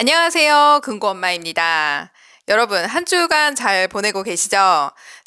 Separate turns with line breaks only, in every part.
안녕하세요. 금고 엄마입니다. 여러분, 한 주간 잘 보내고 계시죠?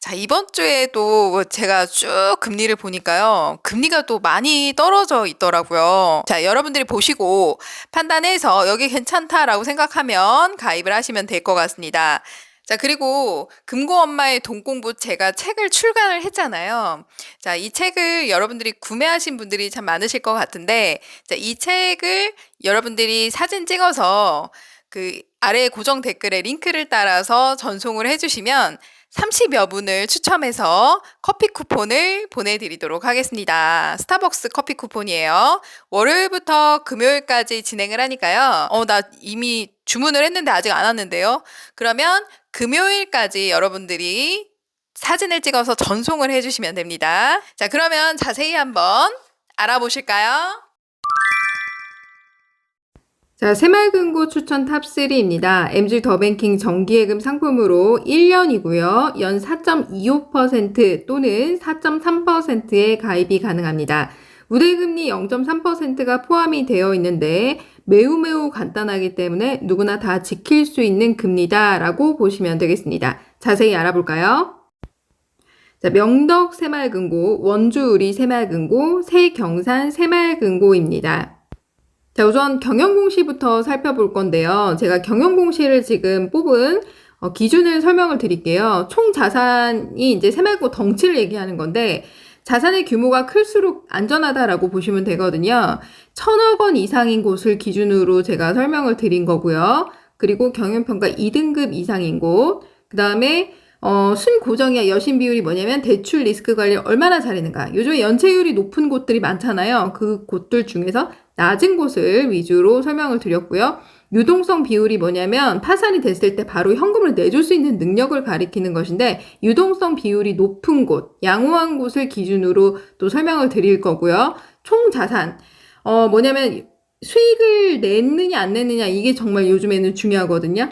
자, 이번 주에도 제가 쭉 금리를 보니까요. 금리가 또 많이 떨어져 있더라고요. 자, 여러분들이 보시고 판단해서 여기 괜찮다라고 생각하면 가입을 하시면 될 것 같습니다. 자, 그리고 금고 엄마의 돈 공부 제가 책을 출간을 했잖아요. 자, 이 책을 여러분들이 구매하신 분들이 참 많으실 것 같은데, 자, 이 책을 여러분들이 사진 찍어서 그 아래 고정 댓글에 링크를 따라서 전송을 해주시면 30여 분을 추첨해서 커피 쿠폰을 보내드리도록 하겠습니다. 스타벅스 커피 쿠폰이에요. 월요일부터 금요일까지 진행을 하니까요. 나 이미 주문을 했는데 아직 안 왔는데요. 그러면 금요일까지 여러분들이 사진을 찍어서 전송을 해주시면 됩니다. 자, 그러면 자세히 한번 알아보실까요? 자, 새마을금고 추천 탑3입니다. MG 더뱅킹 정기예금 상품으로 1년이고요. 연 4.25% 또는 4.3%의 가입이 가능합니다. 우대금리 0.3%가 포함이 되어 있는데 매우 간단하기 때문에 누구나 다 지킬 수 있는 금리다라고 보시면 되겠습니다. 자세히 알아볼까요? 자, 명덕 새마을금고, 원주우리 새마을금고, 새경산 새마을금고입니다. 자, 우선 경영공시부터 살펴볼 건데요. 제가 경영공시를 지금 뽑은 기준을 설명을 드릴게요. 총 자산이 이제 새마을금고 덩치를 얘기하는 건데 자산의 규모가 클수록 안전하다라고 보시면 되거든요. 1,000억 원 이상인 곳을 기준으로 제가 설명을 드린 거고요. 그리고 경영평가 2등급 이상인 곳, 그 다음에 순고정이야 여신 비율이 뭐냐면 대출 리스크 관리 얼마나 잘했는가. 요즘에 연체율이 높은 곳들이 많잖아요. 그 곳들 중에서 낮은 곳을 위주로 설명을 드렸고요. 유동성 비율이 뭐냐면 파산이 됐을 때 바로 현금을 내줄 수 있는 능력을 가리키는 것인데 유동성 비율이 높은 곳, 양호한 곳을 기준으로 또 설명을 드릴 거고요. 총 자산, 뭐냐면 수익을 냈느냐 안 냈느냐 이게 정말 요즘에는 중요하거든요.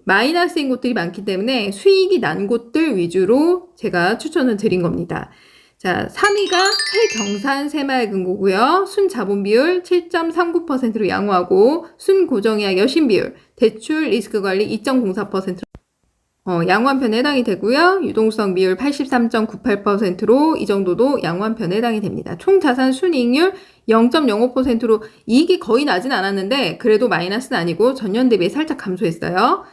마이너스인 곳들이 많기 때문에 수익이 난 곳들 위주로 제가 추천을 드린 겁니다. 자, 3위가 새경산 새마을금고고요. 순자본 비율 7.39%로 양호하고 순고정이야 여신 비율, 대출 리스크 관리 2.04%로 양호한 편에 해당이 되고요. 유동성 비율 83.98%로 이 정도도 양호한 편에 해당이 됩니다. 총 자산 순이익률 0.05%로 이익이 거의 나진 않았는데 그래도 마이너스는 아니고 전년 대비에 살짝 감소했어요.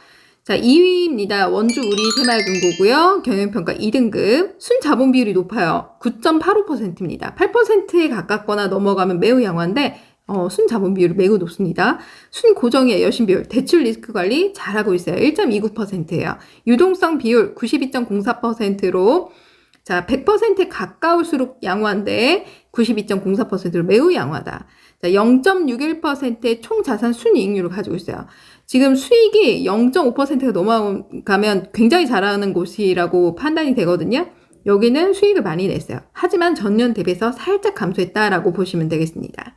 자, 2위입니다. 원주 우리 새마을금고고요. 경영평가 2등급. 순자본 비율이 높아요. 9.85%입니다. 8%에 가깝거나 넘어가면 매우 양호한데 순자본 비율이 매우 높습니다. 순고정의 여신 비율, 대출 리스크 관리 잘하고 있어요. 1.29%예요. 유동성 비율 92.04%로 자, 100%에 가까울수록 양호한데 92.04%로 매우 양호하다. 자, 0.61%의 총 자산 순이익률을 가지고 있어요. 지금 수익이 0.5%가 넘어가면 굉장히 잘하는 곳이라고 판단이 되거든요. 여기는 수익을 많이 냈어요. 하지만 전년 대비해서 살짝 감소했다라고 보시면 되겠습니다.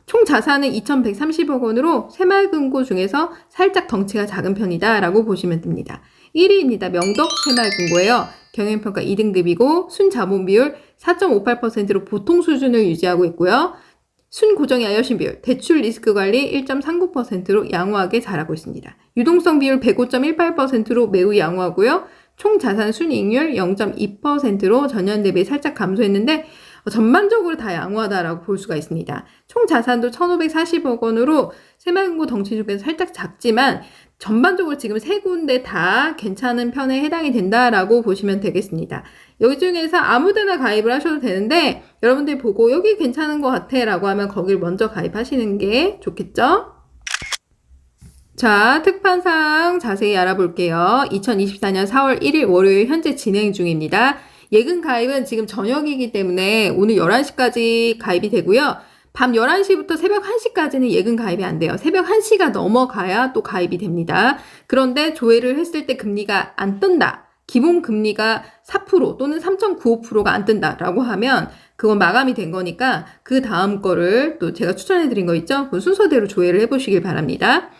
총 자산은 2,130억 원으로 새마을금고 중에서 살짝 덩치가 작은 편이다라고 보시면 됩니다. 1위입니다. 명덕 새마을금고예요. 경영평가 2등급이고 순자본 비율 4.58%로 보통 수준을 유지하고 있고요. 순고정의 여신 비율, 대출 리스크 관리 1.39%로 양호하게 잘하고 있습니다. 유동성 비율 105.18%로 매우 양호하고요. 총 자산 순이익률 0.2%로 전년 대비 살짝 감소했는데 전반적으로 다 양호하다라고 볼 수가 있습니다. 총 자산도 1,540억 원으로 새마을금고 덩치 중에서 살짝 작지만 전반적으로 지금 세 군데 다 괜찮은 편에 해당이 된다라고 보시면 되겠습니다. 여기 중에서 아무데나 가입을 하셔도 되는데 여러분들이 보고 여기 괜찮은 것 같아 라고 하면 거길 먼저 가입하시는 게 좋겠죠? 자, 특판사항 자세히 알아볼게요. 2024년 4월 1일 월요일 현재 진행 중입니다. 예금 가입은 지금 저녁이기 때문에 오늘 11시까지 가입이 되고요. 밤 11시부터 새벽 1시까지는 예금 가입이 안 돼요. 새벽 1시가 넘어가야 또 가입이 됩니다. 그런데 조회를 했을 때 금리가 안 뜬다. 기본 금리가 4% 또는 3.95%가 안 뜬다라고 하면 그건 마감이 된 거니까 그 다음 거를 또 제가 추천해드린 거 있죠? 그 순서대로 조회를 해보시길 바랍니다.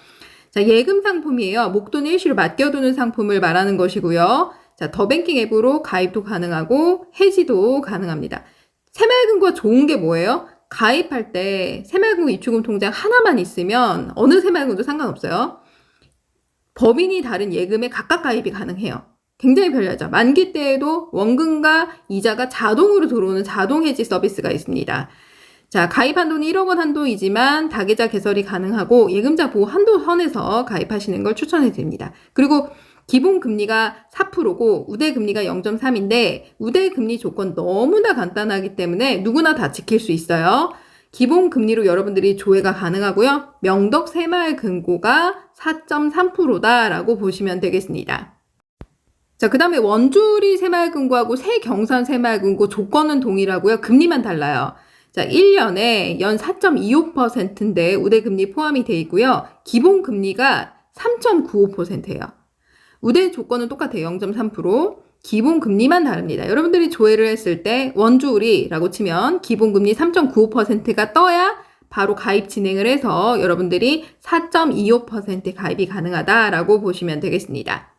자, 예금 상품이에요. 목돈 일시로 맡겨두는 상품을 말하는 것이고요. 자, 더뱅킹 앱으로 가입도 가능하고 해지도 가능합니다. 새마을금고가 좋은 게 뭐예요? 가입할 때 새마을금고 입출금 통장 하나만 있으면 어느 새마을금고도 상관없어요. 법인이 다른 예금에 각각 가입이 가능해요. 굉장히 편리하죠. 만기 때에도 원금과 이자가 자동으로 들어오는 자동 해지 서비스가 있습니다. 자, 가입 한도는 1억 원 한도이지만 다계좌 개설이 가능하고 예금자 보호 한도 선에서 가입하시는 걸 추천해 드립니다. 그리고 기본 금리가 4%고 우대 금리가 0.3인데 우대 금리 조건 너무나 간단하기 때문에 누구나 다 지킬 수 있어요. 기본 금리로 여러분들이 조회가 가능하고요. 명덕 새마을금고가 4.3%다라고 보시면 되겠습니다. 자, 그 다음에 원주리 새마을금고하고 새경산 새마을금고 조건은 동일하고요. 금리만 달라요. 자, 1년에 연 4.25%인데 우대금리 포함이 돼 있고요. 기본금리가 3.95%예요. 우대 조건은 똑같아요. 0.3%. 기본금리만 다릅니다. 여러분들이 조회를 했을 때 원주리라고 치면 기본금리 3.95%가 떠야 바로 가입 진행을 해서 여러분들이 4.25% 가입이 가능하다라고 보시면 되겠습니다.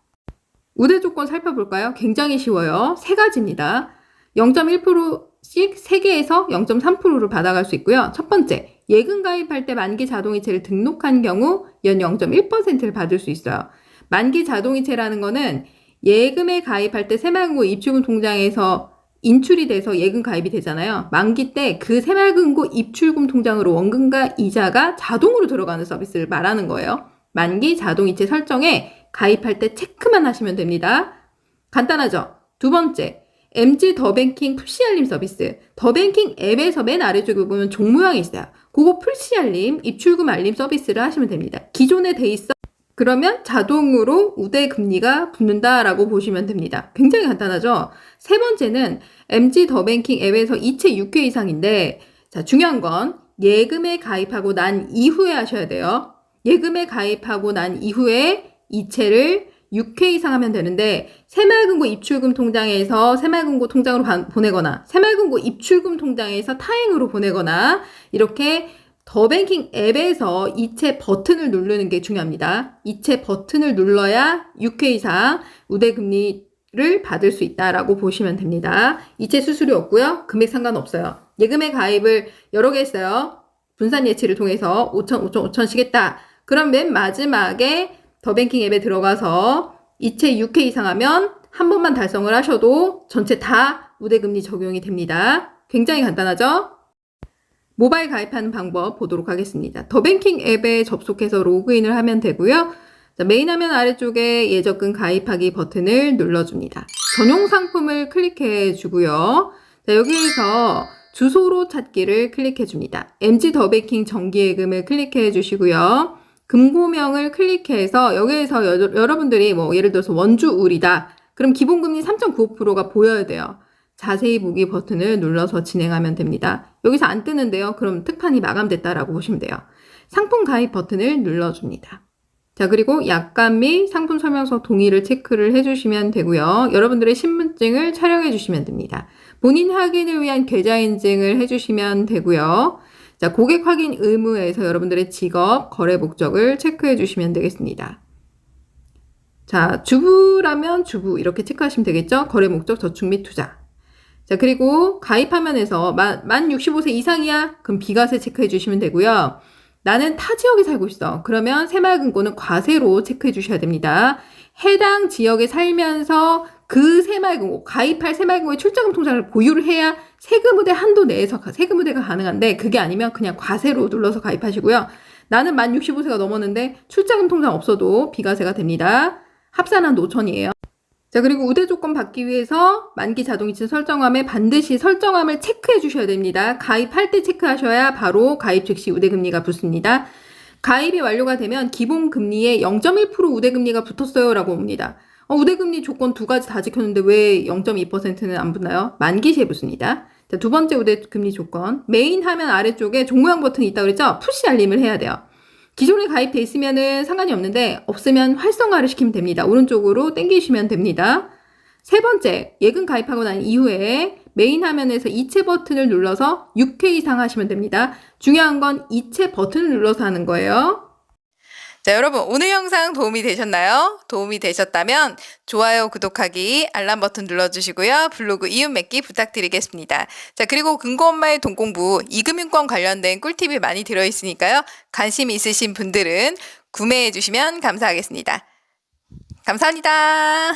우대 조건 살펴볼까요? 굉장히 쉬워요. 세 가지입니다. 0.1%씩 3개에서 0.3%를 받아갈 수 있고요. 첫 번째, 예금 가입할 때 만기 자동이체를 등록한 경우 연 0.1%를 받을 수 있어요. 만기 자동이체라는 거는 예금에 가입할 때 새마을금고 입출금 통장에서 인출이 돼서 예금 가입이 되잖아요. 만기 때 그 새마을금고 입출금 통장으로 원금과 이자가 자동으로 들어가는 서비스를 말하는 거예요. 만기 자동이체 설정에 가입할 때 체크만 하시면 됩니다. 간단하죠? 두 번째, MG 더뱅킹 푸시 알림 서비스. 더뱅킹 앱에서 맨 아래쪽에 보면 종 모양이 있어요. 그거 푸시 알림, 입출금 알림 서비스를 하시면 됩니다. 기존에 돼 있어. 그러면 자동으로 우대 금리가 붙는다라고 보시면 됩니다. 굉장히 간단하죠? 세 번째는 MG 더뱅킹 앱에서 이체 6회 이상인데, 자, 중요한 건 예금에 가입하고 난 이후에 하셔야 돼요. 예금에 가입하고 난 이후에 이체를 6회 이상 하면 되는데 새마을금고 입출금 통장에서 새마을금고 통장으로 보내거나 새마을금고 입출금 통장에서 타행으로 보내거나 이렇게 더뱅킹 앱에서 이체 버튼을 누르는 게 중요합니다. 이체 버튼을 눌러야 6회 이상 우대금리를 받을 수 있다라고 보시면 됩니다. 이체 수수료 없고요. 금액 상관없어요. 예금에 가입을 여러 개 했어요. 분산 예치를 통해서 5,000씩 했다. 그럼 맨 마지막에 더뱅킹 앱에 들어가서 이체 6회 이상 하면 한 번만 달성을 하셔도 전체 다 우대금리 적용이 됩니다. 굉장히 간단하죠? 모바일 가입하는 방법 보도록 하겠습니다. 더뱅킹 앱에 접속해서 로그인을 하면 되고요. 자, 메인 화면 아래쪽에 예적금 가입하기 버튼을 눌러줍니다. 전용 상품을 클릭해 주고요. 자, 여기에서 주소로 찾기를 클릭해 줍니다. MG 더뱅킹 정기예금을 클릭해 주시고요. 금고명을 클릭해서 여기에서 여러분들이 뭐 예를 들어서 원주울이다. 그럼 기본금리 3.95%가 보여야 돼요. 자세히 보기 버튼을 눌러서 진행하면 됩니다. 여기서 안 뜨는데요. 그럼 특판이 마감됐다라고 보시면 돼요. 상품 가입 버튼을 눌러줍니다. 자, 그리고 약관 및 상품 설명서 동의를 체크를 해주시면 되고요. 여러분들의 신분증을 촬영해 주시면 됩니다. 본인 확인을 위한 계좌 인증을 해주시면 되고요. 자, 고객 확인 의무에서 여러분들의 직업, 거래 목적을 체크해 주시면 되겠습니다. 자, 주부라면 주부 이렇게 체크하시면 되겠죠? 거래 목적, 저축 및 투자. 자, 그리고 가입 화면에서 만 65세 이상이야? 그럼 비과세 체크해 주시면 되고요. 나는 타 지역에 살고 있어. 그러면 새마을금고는 과세로 체크해 주셔야 됩니다. 해당 지역에 살면서 그 새마을금고, 가입할 새마을금고의 출자금 통장을 보유를 해야 세금우대 한도 내에서 세금우대가 가능한데 그게 아니면 그냥 과세로 눌러서 가입하시고요. 나는 만 65세가 넘었는데 출자금 통장 없어도 비과세가 됩니다. 합산한 5,000이에요. 자, 그리고 우대 조건 받기 위해서 만기 자동이체 설정함에 반드시 설정함을 체크해 주셔야 됩니다. 가입할 때 체크하셔야 바로 가입 즉시 우대금리가 붙습니다. 가입이 완료가 되면 기본금리에 0.1% 우대금리가 붙었어요 라고 옵니다. 우대금리 조건 두 가지 다 지켰는데 왜 0.2%는 안 붙나요? 만기 시에 붙습니다. 자, 두 번째 우대금리 조건. 메인 화면 아래쪽에 종모양 버튼이 있다고 그랬죠? 푸시 알림을 해야 돼요. 기존에 가입돼 있으면은 상관이 없는데 없으면 활성화를 시키면 됩니다. 오른쪽으로 당기시면 됩니다. 세 번째, 예금 가입하고 난 이후에 메인 화면에서 이체 버튼을 눌러서 6회 이상 하시면 됩니다. 중요한 건 이체 버튼을 눌러서 하는 거예요. 자, 여러분 오늘 영상 도움이 되셨나요? 도움이 되셨다면 좋아요, 구독하기, 알람 버튼 눌러주시고요. 블로그 이웃 맺기 부탁드리겠습니다. 자, 그리고 금고엄마의 돈공부 이금융권 관련된 꿀팁이 많이 들어있으니까요. 관심 있으신 분들은 구매해 주시면 감사하겠습니다. 감사합니다.